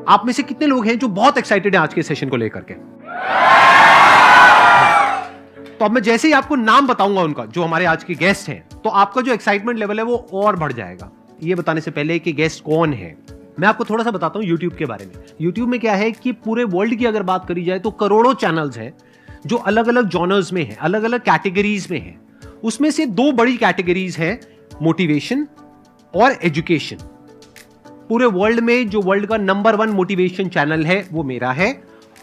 आप में से कितने लोग हैं जो बहुत एक्साइटेड हैं आज के सेशन को लेकर के? तो अब मैं जैसे ही आपको नाम बताऊंगा उनका, जो हमारे आज के गेस्ट हैं, तो आपका जो एक्साइटमेंट लेवल है वो और बढ़ जाएगा। ये बताने से पहले कि गेस्ट कौन है, मैं आपको थोड़ा सा बताता हूं यूट्यूब के बारे में। यूट्यूब में क्या है कि पूरे वर्ल्ड की अगर बात करी जाए तो करोड़ों चैनल्स हैं जो अलग अलग जॉनर्स में हैं, अलग अलग कैटेगरीज में हैं। उसमें से दो बड़ी कैटेगरीज हैं, मोटिवेशन और एजुकेशन। पूरे वर्ल्ड में जो वर्ल्ड का नंबर 1 मोटिवेशन चैनल है वो मेरा है,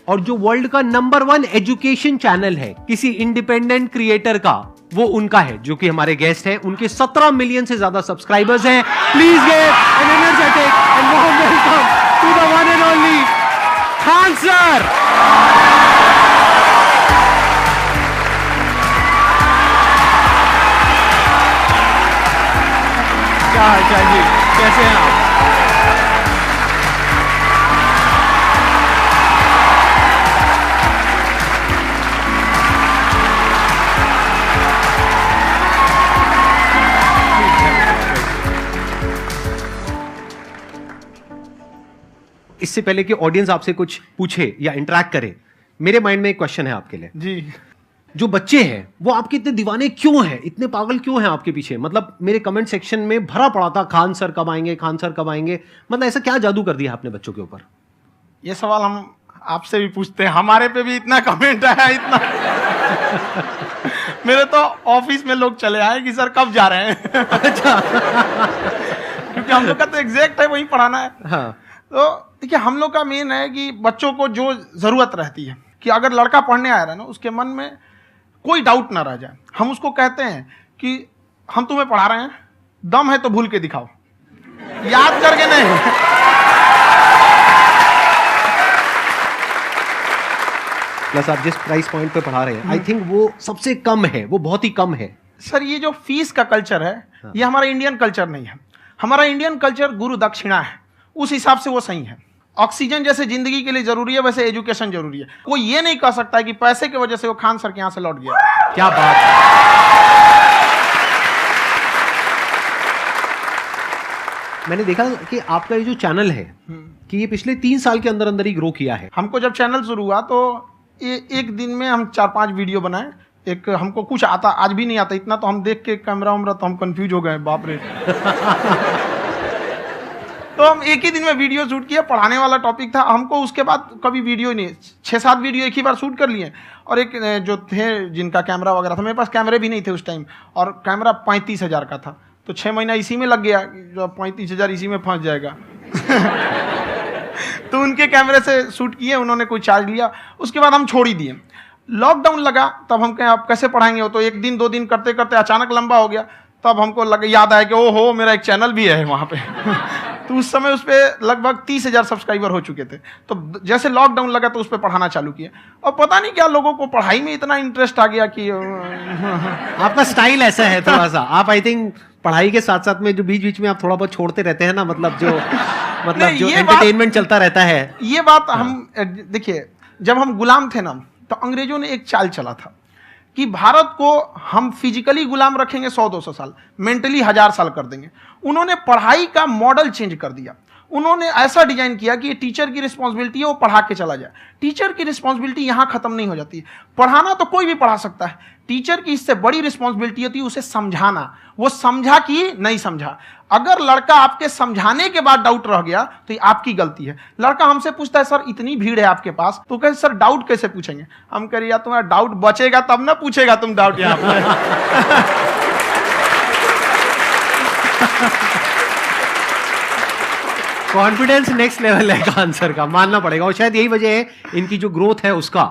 और जो वर्ल्ड का नंबर 1 एजुकेशन चैनल है किसी इंडिपेंडेंट क्रिएटर का, वो उनका है, जो कि हमारे गेस्ट हैं। उनके 17 मिलियन से ज्यादा सब्सक्राइबर्स हैं। Please give an energetic and warm welcome to the one and only Khan sir. क्या हाल चाल जी, कैसे हैं आप? इससे पहले कि ऑडियंस आपसे कुछ पूछे या इंटरेक्ट करे, मेरे माइंड में एक क्वेश्चन है आपके लिए जी। जो बच्चे हैं वो आपके इतने दीवाने क्यों हैं, इतने पागल क्यों हैं आपके पीछे? मतलब मेरे कमेंट सेक्शन में भरा पड़ा था, खान सर कब आएंगे, खान सर कब आएंगे। मतलब ऐसा क्या जादू कर दिया आपने बच्चों के ऊपर? ये सवाल हम आपसे भी पूछते हैं, हमारे पे भी इतना कमेंट आया, इतना मेरे तो ऑफिस में लोग चले आए कि सर कब जा रहे हैं। अच्छा। क्योंकि हम लोग का तो एग्जैक्ट है, वही पढ़ाना है। हाँ। तो देखिए, हम लोग का मेन है कि बच्चों को जो जरूरत रहती है कि अगर लड़का पढ़ने आ रहा है ना, उसके मन में कोई डाउट ना रह जाए। हम उसको कहते हैं कि हम तुम्हें पढ़ा रहे हैं, दम है तो भूल के दिखाओ, याद करके नहीं। प्लस आप जिस प्राइस पॉइंट पे पढ़ा रहे हैं, आई थिंक वो सबसे कम है, वो बहुत ही कम है। सर ये जो फीस का कल्चर है, ये हमारा इंडियन कल्चर नहीं है। हमारा इंडियन कल्चर गुरु दक्षिणा है, उस हिसाब से वो सही है। ऑक्सीजन जैसे जिंदगी के लिए जरूरी है, वैसे एजुकेशन जरूरी है। कोई ये नहीं कह सकता है कि पैसे की वजह से वो खान सर के यहां से लौट गया। क्या बात है। मैंने देखा कि आपका ये जो चैनल है कि ये पिछले 3 साल के अंदर अंदर ही ग्रो किया है। हमको जब चैनल शुरू हुआ तो एक दिन में हम 4-5 वीडियो बनाए। एक हमको कुछ आता, आज भी नहीं आता इतना, तो हम देख के कैमरा उमरा तो हम कंफ्यूज हो गए, बाप रे। तो हम एक ही दिन में वीडियो शूट किया, पढ़ाने वाला टॉपिक था हमको। उसके बाद कभी वीडियो ही नहीं, 6-7 वीडियो एक ही बार शूट कर लिए। और एक जो थे जिनका कैमरा वगैरह था, मेरे पास कैमरे भी नहीं थे उस टाइम, और कैमरा 35,000 का था, तो 6 महीना इसी में लग गया। जो 35,000 इसी में फंस जाएगा। तो उनके कैमरे से शूट किए, उन्होंने कोई चार्ज लिया, उसके बाद हम छोड़ ही दिए। लॉकडाउन लगा, तब हम कहें आप कैसे पढ़ाएंगे, वो तो 1 दिन 2 दिन करते करते अचानक लंबा हो गया। तब हमको याद आया कि ओहो, मेरा एक चैनल भी है वहाँ पे। तो उस समय उस पर लगभग 30,000 सब्सक्राइबर हो चुके थे। तो जैसे लॉकडाउन लगा तो उस पर पढ़ाना चालू किया, और पता नहीं क्या लोगों को पढ़ाई में इतना इंटरेस्ट आ गया कि आपका स्टाइल ऐसा है थोड़ा सा। आप आई थिंक पढ़ाई के साथ साथ में जो बीच बीच में आप थोड़ा बहुत छोड़ते रहते हैं ना, मतलब जो एंटरटेनमेंट चलता रहता है। ये बात हम देखिए, जब हम गुलाम थे ना, तो अंग्रेजों ने एक चाल चला था कि भारत को हम फिजिकली गुलाम रखेंगे 100-200 साल, मेंटली 1000 साल कर देंगे। उन्होंने पढ़ाई का मॉडल चेंज कर दिया। उन्होंने ऐसा डिजाइन किया कि टीचर की रिस्पॉन्सिबिलिटी है वो पढ़ा के चला जाए। टीचर की रिस्पॉन्सिबिलिटी यहाँ खत्म नहीं हो जाती। पढ़ाना तो कोई भी पढ़ा सकता है, टीचर की इससे बड़ी रिस्पॉन्सिबिलिटी होती है उसे समझाना। वो समझा कि नहीं समझा। अगर लड़का आपके समझाने के बाद डाउट रह गया तो ये आपकी गलती है। लड़का हमसे पूछता है, सर इतनी भीड़ है आपके पास, तो कहते सर डाउट कैसे पूछेंगे? हम कह रहे यार तुम्हारा डाउट बचेगा तब ना पूछेगा तुम डाउट यहाँ पर। कॉन्फिडेंस नेक्स्ट लेवल है खान सर का, मानना पड़ेगा। और शायद यही वजह है इनकी जो ग्रोथ है उसका।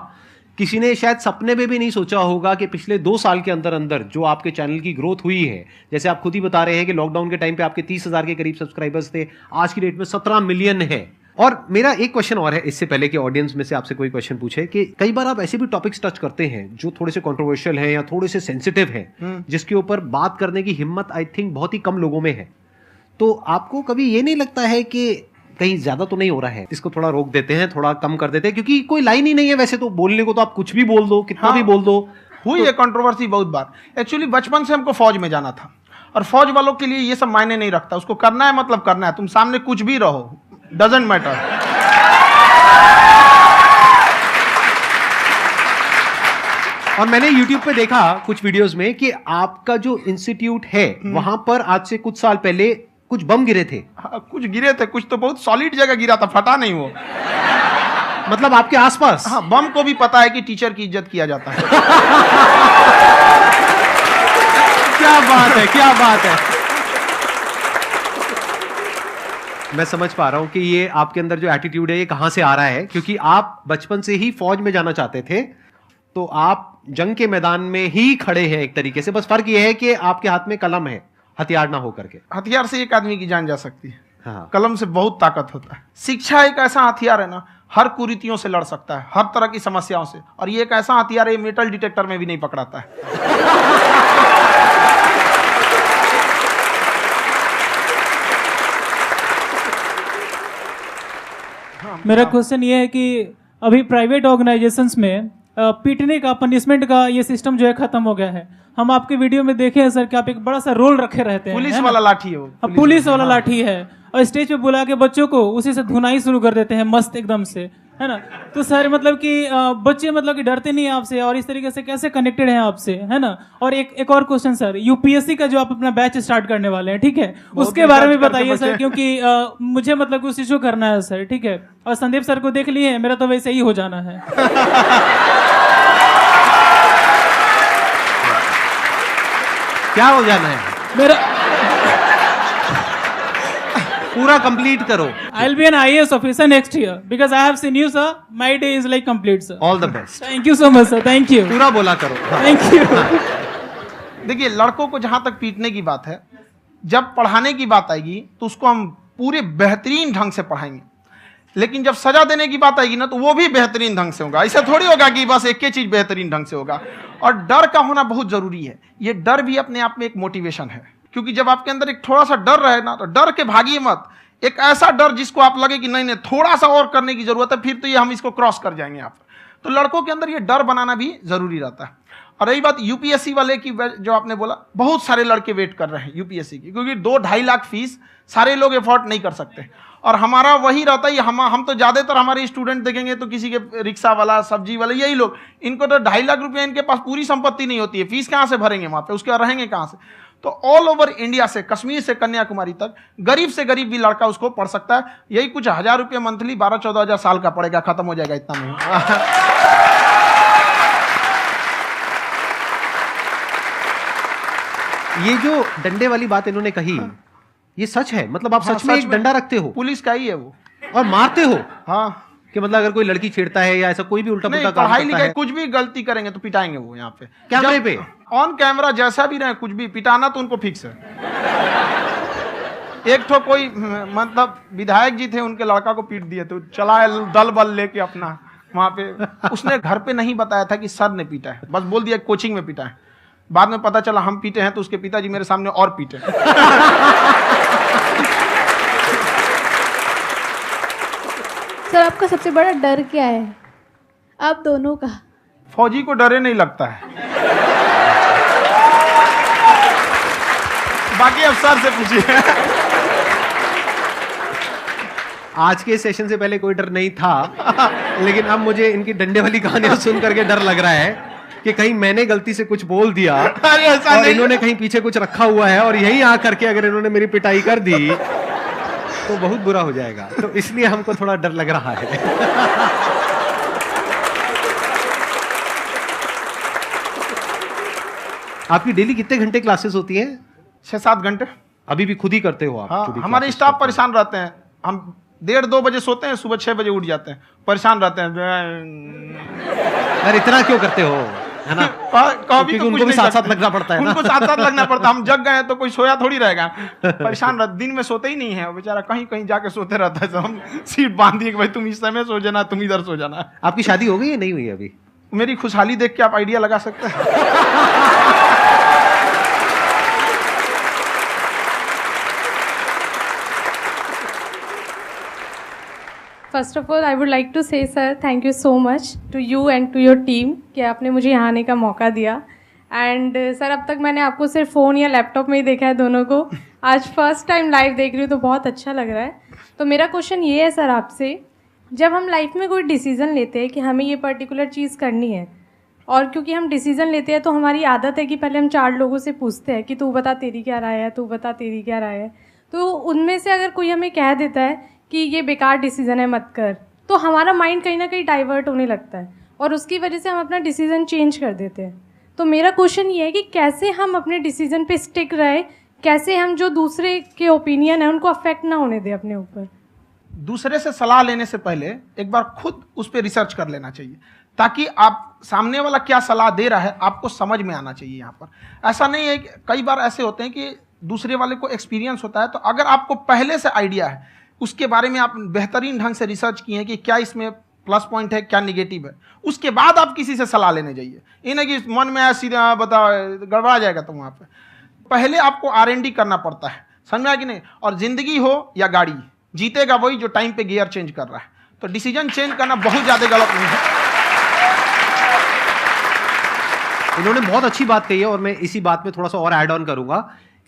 किसी ने शायद सपने में भी नहीं सोचा होगा कि पिछले 2 साल के अंदर अंदर जो आपके चैनल की ग्रोथ हुई है, जैसे आप खुद ही बता रहे हैं कि लॉकडाउन के टाइम पे आपके 30,000 के करीब सब्सक्राइबर्स थे, आज की डेट में 17 मिलियन है। और मेरा एक क्वेश्चन और है, इससे पहले कि ऑडियंस में से आपसे कोई क्वेश्चन पूछे, कि कई बार आप ऐसे भी टॉपिक्स टच करते हैं जो थोड़े से कंट्रोवर्शियल हैं या थोड़े से सेंसिटिव हैं, जिसके ऊपर बात करने की हिम्मत आई थिंक बहुत ही कम लोगों में है। तो आपको कभी ये नहीं लगता है कि कहीं ज्यादा तो नहीं हो रहा है, इसको थोड़ा रोक देते हैं, थोड़ा कम कर देते हैं? क्योंकि कोई लाइन ही नहीं है वैसे तो बोलने को, तो आप कुछ भी बोल दो, कितना भी बोल दो। हुई है कंट्रोवर्सी बहुत बार। एक्चुअली बचपन से हमको फौज में जाना था, और फौज वालों के लिए ये सब मायने नहीं रखता। उसको करना है मतलब करना है, तुम सामने कुछ भी रहो, डजंट मैटर। और मैंने YouTube पे देखा कुछ वीडियोस में कि आपका जो इंस्टीट्यूट है वहां पर आज से कुछ साल पहले कुछ बम गिरे थे। हाँ, कुछ गिरे थे, कुछ तो बहुत सॉलिड जगह गिरा था, फटा नहीं वो। मतलब आपके आसपास। हाँ, बम को भी पता है कि टीचर की इज्जत किया जाता है। क्या बात है, क्या बात है। मैं समझ पा रहा हूं कि ये आपके अंदर जो एटीट्यूड है ये कहां से आ रहा है, क्योंकि आप बचपन से ही फौज में जाना चाहते थे, तो आप जंग के मैदान में ही खड़े हैं एक तरीके से। बस फर्क ये है कि आपके हाथ में कलम है, हथियार ना हो करके। हथियार से एक आदमी की जान जा सकती है, हाँ। कलम से बहुत ताकत होता है। शिक्षा एक ऐसा हथियार है ना, हर कुरीतियों से लड़ सकता है, हर तरह की समस्याओं से। और ये एक ऐसा हथियार है, मेटल डिटेक्टर में भी नहीं पकड़ाता है। मेरा क्वेश्चन ये है कि अभी प्राइवेट ऑर्गेनाइजेशंस में पीटने का, पनिशमेंट का ये सिस्टम जो है खत्म हो गया है। हम आपके वीडियो में देखे हैं सर कि आप एक बड़ा सा रोल रखे रहते हैं, पुलिस वाला लाठी है वो, पुलिस वाला लाठी है, और स्टेज पे बुला के बच्चों को उसी से धुनाई शुरू कर देते हैं मस्त एकदम से, है ना। तो सर मतलब कि बच्चे मतलब कि डरते नहीं हैं आपसे, और इस तरीके से कैसे कनेक्टेड हैं आपसे, है ना। और एक और क्वेश्चन सर, यूपीएससी का जो आप अपना बैच स्टार्ट करने वाले हैं, ठीक है, उसके बारे में बताइए सर, क्योंकि मुझे मतलब कुछ इशू करना है सर, ठीक है। और संदीप सर को देख लिए, मेरा तो वैसे ही हो जाना है। क्या हो जाना है? मेरा पूरा कंप्लीट करो। I'll be an IAS officer next year because I have seen you, sir. My day is like complete, sir. All the best. Thank you so much, sir. Thank you. पूरा बोला करो। Thank you. देखिए, लड़कों को जहां तक पीटने की बात है, जब पढ़ाने की बात आएगी तो उसको हम पूरे बेहतरीन ढंग से पढ़ाएंगे। लेकिन जब सजा देने की बात आएगी ना, तो वो भी बेहतरीन ढंग से होगा। ऐसा थोड़ी होगा कि बस एक ही चीज बेहतरीन ढंग से होगा। और डर का होना बहुत जरूरी है। ये डर भी अपने आप में एक मोटिवेशन है, क्योंकि जब आपके अंदर एक थोड़ा सा डर रहे ना, तो डर के भागिए मत। एक ऐसा डर जिसको आप लगे कि नहीं नहीं थोड़ा सा और करने की जरूरत है, फिर तो ये हम इसको क्रॉस कर जाएंगे यहाँ पर। तो लड़कों के अंदर ये डर बनाना भी जरूरी रहता है। और रही बात यूपीएससी वाले की, जो आपने बोला, बहुत सारे लड़के वेट कर रहे हैं यूपीएससी की, क्योंकि 2-2.5 लाख फीस सारे लोग एफोर्ड नहीं कर सकते। और हमारा वही रहता है, हम तो ज्यादातर हमारे स्टूडेंट देखेंगे तो किसी के रिक्शा वाला, सब्जी वाला, यही लोग, इनको तो 2.5 लाख रुपया, इनके पास पूरी संपत्ति नहीं होती है, फीस कहाँ से भरेंगे वहां पे, उसके बाद रहेंगे कहाँ से। तो ऑल ओवर इंडिया से, कश्मीर से कन्याकुमारी तक, गरीब से गरीब भी लड़का उसको पढ़ सकता है। यही कुछ 1000 रुपये मंथली, 12-14 हजार साल का पड़ेगा, खत्म हो जाएगा इतना में। ये जो डंडे वाली बात इन्होंने कही, ये सच है? मतलब आप हाँ, सच में एक डंडा रखते हो? पुलिस का ही है वो। और मारते हो? हाँ, कि मतलब अगर कोई लड़की छेड़ता है या ऐसा कोई भी उल्टा पुल्टा काम पढ़ाई करता लिखाई है, कुछ भी गलती करेंगे तो पिटाएंगे वो यहाँ पे, कैमरे पे, ऑन कैमरा, जैसा भी रहे, कुछ भी पिटाना तो उनको फिक्स है। एक तो कोई मतलब विधायक जी थे, उनके लड़का को पीट दिए, तो चला है दल बल लेके अपना वहां पे। उसने घर पे नहीं बताया था कि सर ने पीटा है, बस बोल दिया कोचिंग में पीटा है। बाद में पता चला हम पीटे हैं, तो उसके पिताजी मेरे सामने और पीटे। सर आपका सबसे बड़ा डर क्या है, आप दोनों का? फौजी को डरे नहीं लगता है, बाकी अफसर से पूछिए। आज के सेशन से पहले कोई डर नहीं था, लेकिन अब मुझे इनकी डंडे वाली कहानियां सुन करके डर लग रहा है कि कहीं मैंने गलती से कुछ बोल दिया और इन्होंने कहीं पीछे कुछ रखा हुआ है, और यही आ करके अगर इन्होंने मेरी पिटाई कर दी तो बहुत बुरा हो जाएगा। तो इसलिए हमको थोड़ा डर लग रहा है। आपकी डेली कितने घंटे क्लासेस होती हैं? 6-7 घंटे। अभी भी खुद ही करते हो आप? हाँ, हमारे स्टाफ परेशान रहते हैं। हम 1:30-2 बजे सोते हैं, सुबह 6 बजे उठ जाते हैं, परेशान रहते हैं। यार इतना क्यों करते हो, है ना? कभी तो उनको भी साथ साथ लगना पड़ता है ना? उनको साथ साथ लगना पड़ता है। हम जग गए तो कोई सोया थोड़ी रहेगा, परेशान रहते, दिन में सोते ही नहीं है बेचारा, कहीं कहीं जाके सोते रहता है। तो हम सीट बांध दिए कि भाई तुम इस समय सो जाना, तुम इधर सो जाना। आपकी शादी हो गई है? नहीं हुई अभी? मेरी खुशहाली देख के आप आइडिया लगा सकते हैं। First of all I would like to say sir thank you so much to you and to your team कि आपने मुझे यहाँ आने का मौका दिया। एंड सर अब तक मैंने आपको सिर्फ फ़ोन या लैपटॉप में ही देखा है दोनों को, आज फर्स्ट टाइम लाइव देख रही हूँ तो बहुत अच्छा लग रहा है। तो मेरा क्वेश्चन ये है सर आपसे, जब हम लाइफ में कोई डिसीज़न लेते हैं कि हमें ये पर्टिकुलर चीज़ करनी है, और क्योंकि हम डिसीजन लेते हैं तो हमारी आदत है कि पहले हम 4 लोगों से पूछते हैं कि तू बता तेरी क्या राय है, तू बता तेरी क्या राय है। तो उनमें से अगर कोई हमें कह देता है कि ये बेकार डिसीजन है मत कर, तो हमारा माइंड कहीं ना कहीं डाइवर्ट होने लगता है और उसकी वजह से हम अपना डिसीजन चेंज कर देते हैं। तो मेरा क्वेश्चन ये है कि कैसे हम अपने डिसीजन पे स्टिक रहे, कैसे हम जो दूसरे के ओपिनियन है उनको अफेक्ट ना होने दें अपने ऊपर। दूसरे से सलाह लेने से पहले एक बार खुद उस पर रिसर्च कर लेना चाहिए, ताकि आप सामने वाला क्या सलाह दे रहा है आपको समझ में आना चाहिए। यहाँ पर ऐसा नहीं है कि कई बार ऐसे होते हैं कि दूसरे वाले को एक्सपीरियंस होता है, तो अगर आपको पहले से आइडिया है, उसके बारे में आप बेहतरीन ढंग से रिसर्च किए हैं कि क्या इसमें प्लस पॉइंट है क्या निगेटिव है, उसके बाद आप किसी से सलाह लेने जाइए। ये नहीं कि मन में आया सीधा बता गड़बड़ा जाएगा। तो वहाँ पे पहले आपको R&D करना पड़ता है, समझ में आया कि नहीं। और जिंदगी हो या गाड़ी, जीतेगा वही जो टाइम पे गियर चेंज कर रहा है। तो डिसीजन चेंज करना बहुत ज़्यादा गलत नहीं है। इन्होंने बहुत अच्छी बात कही है और मैं इसी बात में थोड़ा सा और ऐड ऑन करूंगा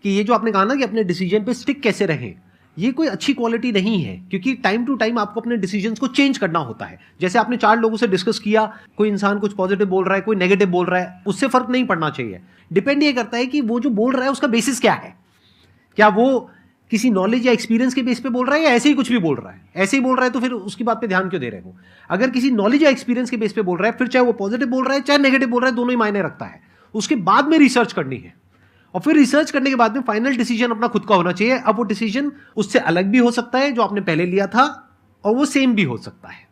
कि ये जो आपने कहा ना कि अपने डिसीजन पे स्टिक कैसे रहें, ये कोई अच्छी क्वालिटी नहीं है, क्योंकि टाइम टू टाइम आपको अपने डिसीजंस को चेंज करना होता है। जैसे आपने 4 लोगों से डिस्कस किया, कोई इंसान कुछ पॉजिटिव बोल रहा है, कोई नेगेटिव बोल रहा है, उससे फर्क नहीं पड़ना चाहिए। डिपेंड ये करता है कि वो जो बोल रहा है उसका बेसिस क्या है। क्या वो किसी नॉलेज या एक्सपीरियंस के बेस पे बोल रहा है या ऐसे ही कुछ भी बोल रहा है? ऐसे ही बोल रहा है तो फिर उसकी बात पे ध्यान क्यों दे रहे हो? अगर किसी नॉलेज या एक्सपीरियंस के बेस पे बोल रहा है, फिर चाहे वो पॉजिटिव बोल रहा है चाहे नेगेटिव बोल रहा है, दोनों ही मायने रखता है। उसके बाद में रिसर्च करनी है और फिर रिसर्च करने के बाद में फाइनल डिसीजन अपना खुद का होना चाहिए। अब वो डिसीजन उससे अलग भी हो सकता है जो आपने पहले लिया था, और वो सेम भी हो सकता है।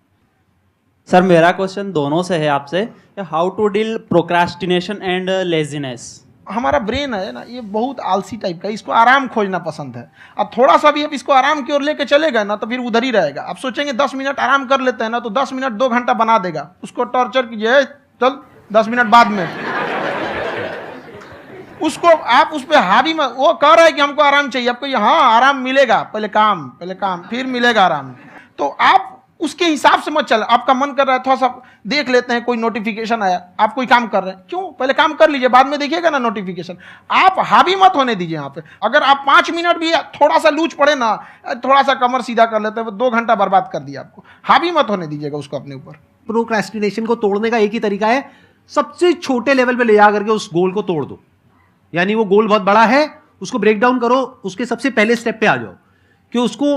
सर मेरा क्वेश्चन दोनों से है आपसे, how to deal procrastination and laziness. हमारा ब्रेन है ना, ये बहुत आलसी टाइप का है, इसको आराम खोजना पसंद है। अब थोड़ा सा भी अब इसको आराम की ओर लेके चले गए ना तो फिर उधर ही रहेगा। आप सोचेंगे 10 मिनट आराम कर लेते हैं ना, तो 10 मिनट 2 घंटा बना देगा। उसको टॉर्चर कीजिए, चल 10 मिनट बाद में उसको आप उस पर हावी में, वो कह रहा है कि हमको आराम चाहिए, आपको हाँ आराम मिलेगा, पहले काम फिर मिलेगा आराम। तो आप उसके हिसाब से मत चल। आपका मन कर रहा है थोड़ा सा देख लेते हैं, कोई नोटिफिकेशन आया, आप कोई काम कर रहे हैं, क्यों पहले काम कर लीजिए, बाद में देखिएगा ना नोटिफिकेशन। आप हावी मत होने दीजिए यहाँ पे। अगर आप 5 मिनट भी थोड़ा सा लूज पड़े ना, थोड़ा सा कमर सीधा कर लेते हैं, 2 घंटा बर्बाद कर दिया आपको। हावी मत होने दीजिएगा उसको अपने ऊपर। प्रोक्रेस्टिनेशन को तोड़ने का एक ही तरीका है, सबसे छोटे लेवल पे ले जा करके उस गोल को तोड़ दो। यानी वो गोल बहुत बड़ा है, उसको ब्रेक डाउन करो, उसके सबसे पहले स्टेप पे आ जाओ कि उसको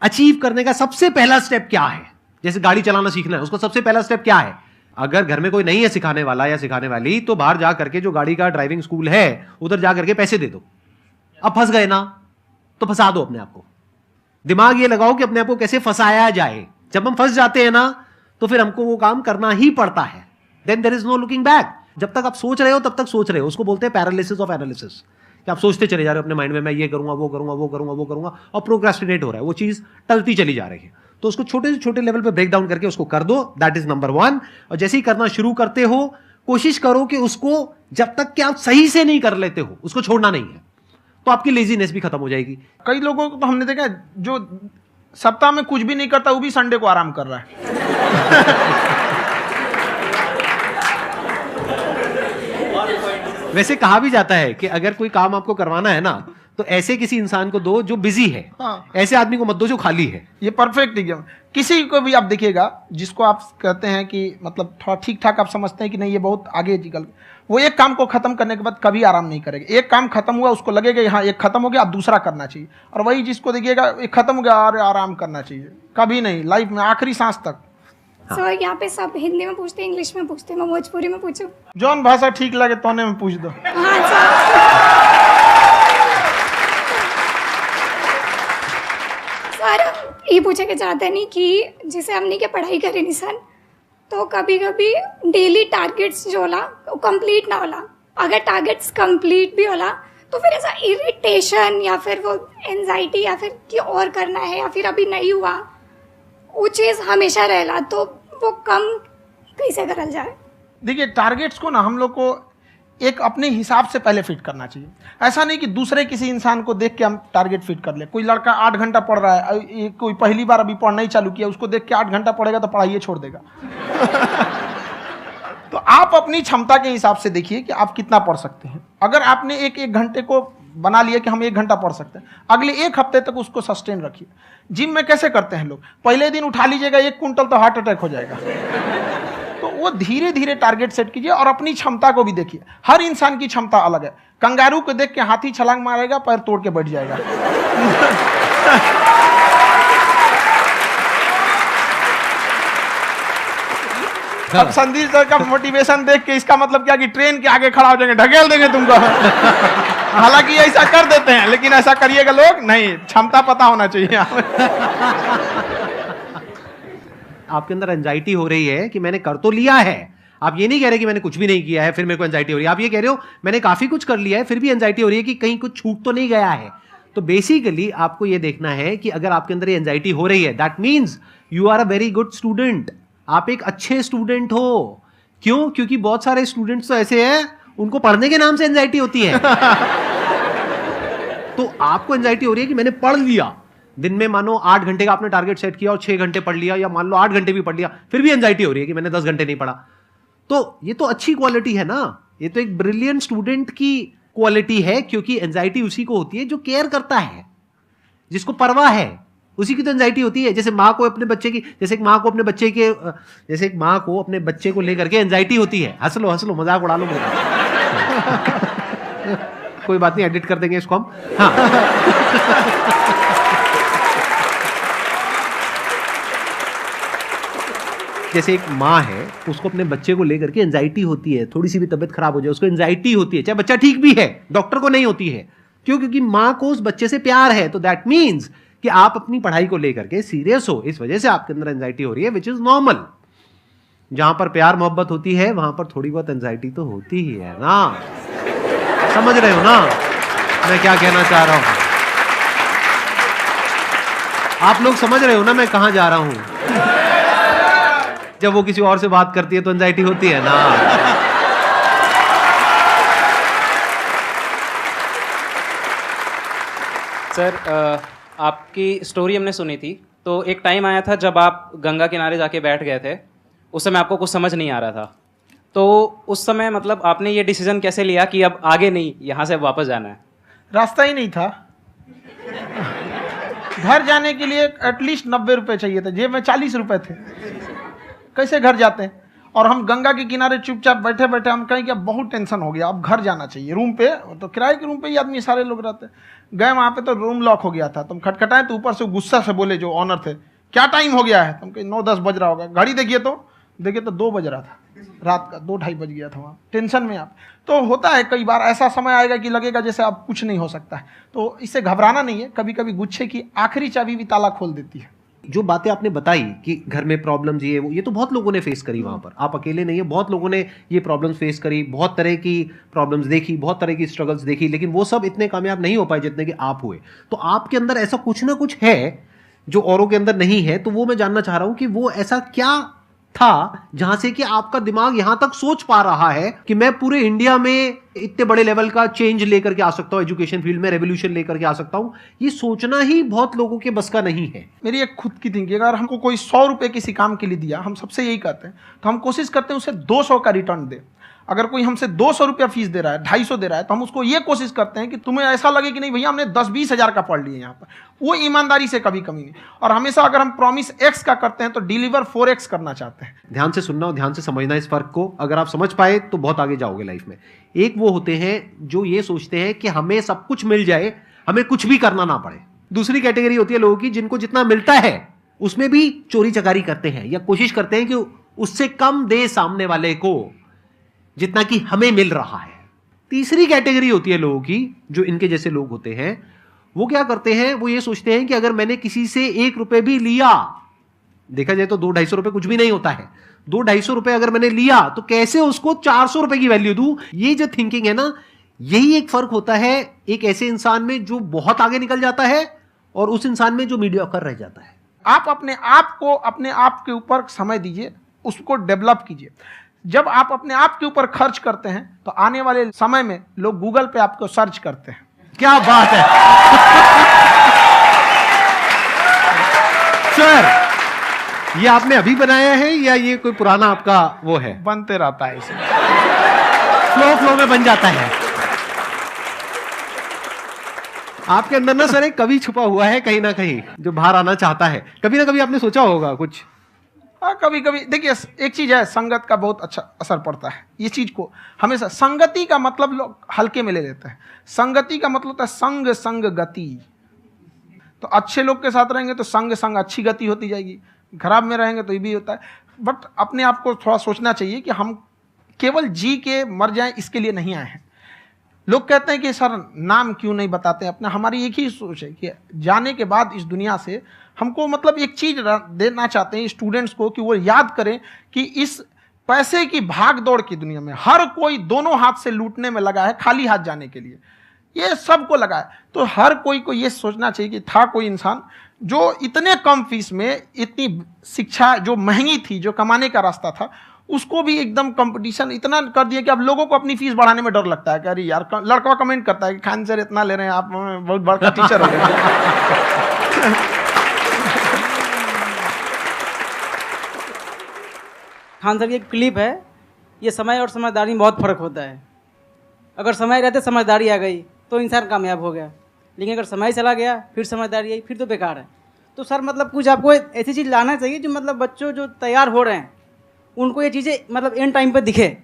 अचीव करने का सबसे पहला स्टेप क्या है। जैसे गाड़ी चलाना सीखना है, उसका सबसे पहला स्टेप क्या है। अगर घर में कोई नहीं है सिखाने वाला या सिखाने वाली, तो बाहर जा करके जो गाड़ी का ड्राइविंग स्कूल है उधर जा करके पैसे दे दो। अब फंस गए ना तो फंसा दो अपने आप को। दिमाग ये लगाओ कि अपने आप को कैसे फंसाया जाए। जब हम फंस जाते हैं ना तो फिर हमको वो काम करना ही पड़ता है। Then there is no looking back. जब तक आप सोच रहे हो तब तक सोच रहे हो, उसको बोलते हैं पैरालिसिस ऑफ एनालिसिस, कि आप सोचते चले जा रहे हो अपने माइंड में, मैं ये करूंगा वो करूंगा वो करूंगा वो करूंगा, और प्रोक्रेस्टिनेट हो रहा है, वो चीज टलती चली जा रही है। तो उसको छोटे से छोटे लेवल पे ब्रेक डाउन करके उसको कर दो, दैट इज नंबर 1। और जैसे ही करना शुरू करते हो, कोशिश करो कि उसको जब तक कि आप सही से नहीं कर लेते हो उसको छोड़ना नहीं है, तो आपकी लेजीनेस भी खत्म हो जाएगी। कई लोगों को तो हमने देखा जो सप्ताह में कुछ भी नहीं करता, वो भी संडे को आराम कर रहा है। वैसे कहा भी जाता है कि अगर कोई काम आपको करवाना है ना, तो ऐसे किसी इंसान को दो जो बिजी है। हाँ। ऐसे आदमी को मत दो जो खाली है। ये परफेक्ट एग्जाम। किसी को भी आप देखिएगा जिसको आप कहते हैं कि मतलब थोड़ा ठीक ठाक आप समझते हैं कि नहीं ये बहुत आगे निकल, वो एक काम को खत्म करने के बाद कभी आराम नहीं करेगा। एक काम खत्म हुआ उसको लगेगा हाँ एक खत्म हो गया, अब दूसरा करना चाहिए। और वही जिसको देखिएगा एक खत्म हो गया और आराम करना चाहिए, कभी नहीं, लाइफ में आखिरी सांस तक। सर यहाँ पे सब हिंदी में पूछते हैं, इंग्लिश में पूछते हैं, मैं भोजपुरी में पूछूं? जौन भाषा ठीक लगे तोने में पूछ दो। हाँ सर। सर ये पूछे के चाहते नहीं कि जैसे हमने के पढ़ाई करी नहीं सर, तो कभी कभी डेली टारगेट्स जो होला वो कंप्लीट ना होला। अगर टारगेट्स कंप्लीट भी होला तो फिर ऐसा इरिटेशन या फिर वो एंजाइटी या फिर कि और करना है या फिर अभी नहीं हुआ, वो चीज़ हमेशा रहेला। तो वो कम कैसे करल जाए? देखिए टारगेट्स को ना हम लोग को एक अपने हिसाब से पहले फिट करना चाहिए। ऐसा नहीं कि दूसरे किसी इंसान को देख के हम टारगेट फिट कर ले। कोई लड़का 8 घंटा पढ़ रहा है, कोई पहली बार अभी पढ़ना ही चालू किया, उसको देख के 8 घंटा पढ़ेगा तो पढ़ाई छोड़ देगा। तो आप अपनी क्षमता के हिसाब से देखिए कि आप कितना पढ़ सकते हैं। अगर आपने एक घंटे को बना लिया कि हम 1 घंटा पढ़ सकते हैं, अगले 1 हफ्ते तक उसको सस्टेन रखिए। जिम में कैसे करते हैं लोग, पहले दिन उठा लीजिएगा 1 कुंटल तो हार्ट अटैक हो जाएगा। तो वो धीरे धीरे टारगेट सेट कीजिए और अपनी क्षमता को भी देखिए। हर इंसान की क्षमता अलग है। कंगारू को देख के हाथी छलांग मारेगा, पैर तोड़ के बैठ जाएगा। अब संदीप सर का मोटिवेशन देख के इसका मतलब क्या कि ट्रेन के आगे खड़ा हो जाएंगे, ढकेल देंगे तुमको। हालांकि ऐसा कर देते हैं, लेकिन ऐसा करिएगा लोग नहीं, क्षमता पता होना चाहिए। आपके अंदर एंजाइटी हो रही है कि मैंने कर तो लिया है। आप ये नहीं कह रहे कि मैंने कुछ भी नहीं किया है फिर मेरे को एंजाइटी हो रही है। आप ये कह रहे हो मैंने काफी कुछ कर लिया है फिर भी एंजाइटी हो रही है कि कहीं कुछ छूट तो नहीं गया है। तो बेसिकली आपको ये देखना है कि अगर आपके अंदर ये एंजाइटी हो रही है, that means you are a very good student. आप एक अच्छे स्टूडेंट हो। क्यों? क्योंकि बहुत सारे स्टूडेंट्स तो ऐसे हैं उनको पढ़ने के नाम से एंजाइटी होती है। तो आपको एंजाइटी हो रही है कि मैंने पढ़ लिया। दिन में मानो 8 घंटे का आपने टारगेट सेट किया और 6 घंटे पढ़ लिया, या मान लो 8 घंटे भी पढ़ लिया, फिर भी एंजाइटी हो रही है कि मैंने 10 घंटे नहीं पढ़ा। तो ये तो अच्छी क्वालिटी है ना, ये तो एक ब्रिलियंट स्टूडेंट की क्वालिटी है। क्योंकि एंजाइटी उसी को होती है जो केयर करता है, जिसको परवाह है, उसी की तो एंजाइटी होती है। जैसे माँ को अपने बच्चे की, जैसे एक माँ को अपने बच्चे के, जैसे एक माँ को अपने बच्चे को लेकर के एंजाइटी होती है। हंस लो मजाक उड़ा लो मेरा। कोई बात नहीं, एडिट कर देंगे इसको हम। हाँ। जैसे एक माँ है, उसको अपने बच्चे को लेकर के एंजाइटी होती है, थोड़ी सी भी तबीयत खराब हो जाए उसको एंजाइटी होती है, चाहे बच्चा ठीक भी है, डॉक्टर को नहीं होती है। क्यों? क्योंकि माँ को उस बच्चे से प्यार है। तो दैट मीन्स कि आप अपनी पढ़ाई को लेकर के सीरियस हो, इस वजह से आपके अंदर एंजाइटी हो रही है, विच इज नॉर्मल। जहां पर प्यार मोहब्बत होती है वहां पर थोड़ी बहुत एंजाइटी तो होती ही है ना। समझ रहे हो ना मैं क्या कहना चाह रहा हूं? आप लोग समझ रहे हो ना मैं कहां जा रहा हूं? जब वो किसी और से बात करती है तो एंजाइटी होती है ना। सर, आपकी स्टोरी हमने सुनी थी, तो एक टाइम आया था जब आप गंगा किनारे जाके बैठ गए थे। उस समय आपको कुछ समझ नहीं आ रहा था, तो उस समय मतलब आपने ये डिसीजन कैसे लिया कि अब आगे नहीं, यहाँ से वापस जाना है? रास्ता ही नहीं था। घर जाने के लिए एटलीस्ट 90 रुपए चाहिए थे, जेब में 40 रुपए थे। कैसे घर जाते हैं? और हम गंगा के किनारे चुपचाप बैठे बैठे हम कहें कि अब बहुत टेंशन हो गया, अब घर जाना चाहिए। रूम पे, तो किराए के रूम पे ही आदमी सारे लोग रहते। गए वहाँ पे तो रूम लॉक हो गया था। तुम खटखटाए तो ऊपर से गुस्सा से बोले जो ऑनर थे, क्या टाइम हो गया है? तुम कहे 9-10 बज रहा होगा। घड़ी देखिए तो 2 बज रहा था रात का, 2-2:30 बज गया था। वहाँ टेंशन में आप, तो होता है कई बार ऐसा समय आएगा कि लगेगा जैसे अब कुछ नहीं हो सकता है। तो इससे घबराना नहीं है। कभी कभी गुच्छे की आखिरी चाबी भी ताला खोल देती है। जो बातें आपने बताई कि घर में प्रॉब्लम्स ये वो, ये तो बहुत लोगों ने फेस करी वहां पर। आप अकेले नहीं है, बहुत लोगों ने ये प्रॉब्लम्स फेस करी, बहुत तरह की प्रॉब्लम्स देखी, बहुत तरह की स्ट्रगल्स देखी, लेकिन वो सब इतने कामयाब नहीं हो पाए जितने कि आप हुए। तो आपके अंदर ऐसा कुछ ना कुछ है जो औरों के अंदर नहीं है। तो वो मैं जानना चाह रहा हूं कि वो ऐसा क्या था जहां से कि आपका दिमाग यहां तक सोच पा रहा है कि मैं पूरे इंडिया में इतने बड़े लेवल का चेंज लेकर के आ सकता हूं, एजुकेशन फील्ड में रेवोल्यूशन लेकर के आ सकता हूं। ये सोचना ही बहुत लोगों के बस का नहीं है। मेरी एक खुद की थिंकिंग, अगर हमको कोई 100 रुपए किसी काम के लिए दिया, हम सबसे यही कहते हैं, तो हम कोशिश करते हैं उसे 200 का रिटर्न दे। अगर कोई हमसे 200 रुपया फीस दे रहा है, 250 दे रहा है, तो हम उसको ये कोशिश करते हैं कि तुम्हें ऐसा लगे कि नहीं भैया हमने 10-20 हज़ार का पढ़ लिया यहाँ पर। वो ईमानदारी से कभी कमी नहीं। और हमेशा अगर हम प्रॉमिस एक्स का करते हैं तो डिलीवर 4x करना चाहते हैं। ध्यान से सुनना और ध्यान से समझना इस फर्क को। अगर आप समझ पाए तो बहुत आगे जाओगे लाइफ में। एक वो होते हैं जो ये सोचते हैं कि हमें सब कुछ मिल जाए, हमें कुछ भी करना ना पड़े। दूसरी कैटेगरी होती है लोगों की जिनको जितना मिलता है उसमें भी चोरी चकारी करते हैं या कोशिश करते हैं कि उससे कम दे सामने वाले को जितना कि हमें मिल रहा है। तीसरी कैटेगरी होती है लोगों की, जो इनके जैसे लोग होते हैं। वो क्या करते हैं? वो ये सोचते हैं कि अगर मैंने किसी से 1 रुपए भी लिया, देखा जाए तो 200-250 रुपए कुछ भी नहीं होता है, 200-250 रुपए अगर मैंने लिया तो कैसे उसको 400 रुपए की वैल्यू दूं। ये जो थिंकिंग है ना, यही एक फर्क होता है एक ऐसे इंसान में जो बहुत आगे निकल जाता है और उस इंसान में जो मीडियोकर रह जाता है। आप अपने आप को अपने आप के ऊपर समय दीजिए, उसको डेवलप कीजिए। जब आप अपने आप के ऊपर खर्च करते हैं तो आने वाले समय में लोग गूगल पे आपको सर्च करते हैं। क्या बात है सर, ये आपने अभी बनाया है या ये कोई पुराना आपका वो है? बनते रहता है, इसे फ्लो में बन जाता है। आपके अंदर ना सर एक कवि छुपा हुआ है कहीं ना कहीं जो बाहर आना चाहता है। कभी ना कभी आपने सोचा होगा कुछ कभी कभी देखिए, एक चीज है, संगत का बहुत अच्छा असर पड़ता है। ये चीज को हमेशा, संगति का मतलब लोग हल्के में ले लेते हैं। संगति का मतलब होता है संग संग गति। तो अच्छे लोग के साथ रहेंगे तो संग संग अच्छी गति होती जाएगी, खराब में रहेंगे तो ये भी होता है। बट अपने आप को थोड़ा सोचना चाहिए कि हम केवल जी के मर जाएं इसके लिए नहीं आए हैं। लोग कहते हैं कि सर नाम क्यों नहीं बताते अपना। हमारी एक ही सोच है कि जाने के बाद इस दुनिया से हमको मतलब एक चीज देना चाहते हैं स्टूडेंट्स को, कि वो याद करें कि इस पैसे की भाग दौड़ की दुनिया में हर कोई दोनों हाथ से लूटने में लगा है, खाली हाथ जाने के लिए ये सबको लगा है। तो हर कोई को ये सोचना चाहिए कि था कोई इंसान जो इतने कम फीस में इतनी शिक्षा जो महंगी थी, जो कमाने का रास्ता था, उसको भी एकदम कंपटीशन इतना कर दिया कि अब लोगों को अपनी फीस बढ़ाने में डर लगता है कि अरे यार, लड़का कमेंट करता है कि खान सर इतना ले रहे हैं, आप बहुत बड़ा टीचर हो गए। खान सर की एक क्लिप है, ये समय और समझदारी में बहुत फ़र्क होता है। अगर समय रहते समझदारी आ गई तो इंसान कामयाब हो गया, लेकिन अगर समय चला गया फिर समझदारी आई फिर तो बेकार है। तो सर मतलब कुछ आपको ऐसी चीज़ लाना चाहिए जो मतलब बच्चों जो तैयार हो रहे हैं उनको ये चीज़ें मतलब एंड टाइम पे दिखे।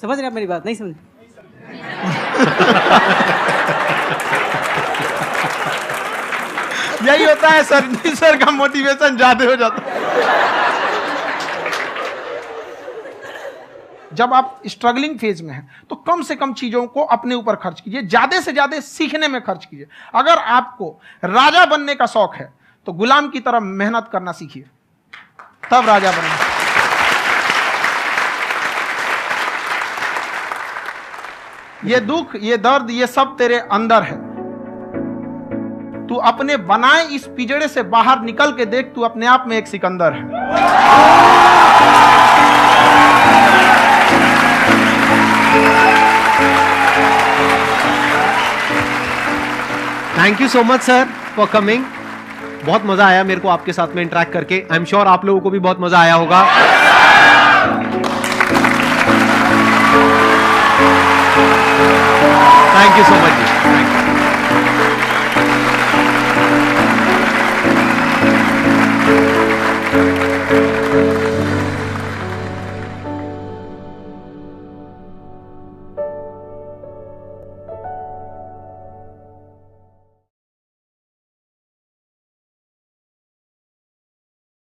समझ रहे हैं आप मेरी बात? नहीं समझ? यही होता है सर, सर का मोटिवेशन ज्यादा हो जाता है। जब आप स्ट्रगलिंग फेज में हैं तो कम से कम चीजों को अपने ऊपर खर्च कीजिए, ज्यादा से ज्यादा सीखने में खर्च कीजिए। अगर आपको राजा बनने का शौक है तो गुलाम की तरह मेहनत करना सीखिए, तब राजा बनेंगे। ये दुख, ये दर्द, ये सब तेरे अंदर है। तू अपने बनाए इस पिंजड़े से बाहर निकल के देख, तू अपने आप में एक सिकंदर है। Thank you so much sir for coming. बहुत मजा आया मेरे को आपके साथ में इंटरेक्ट करके। आई एम श्योर आप लोगों को भी बहुत मजा आया होगा। थैंक यू सो मच जी, थैंक यू।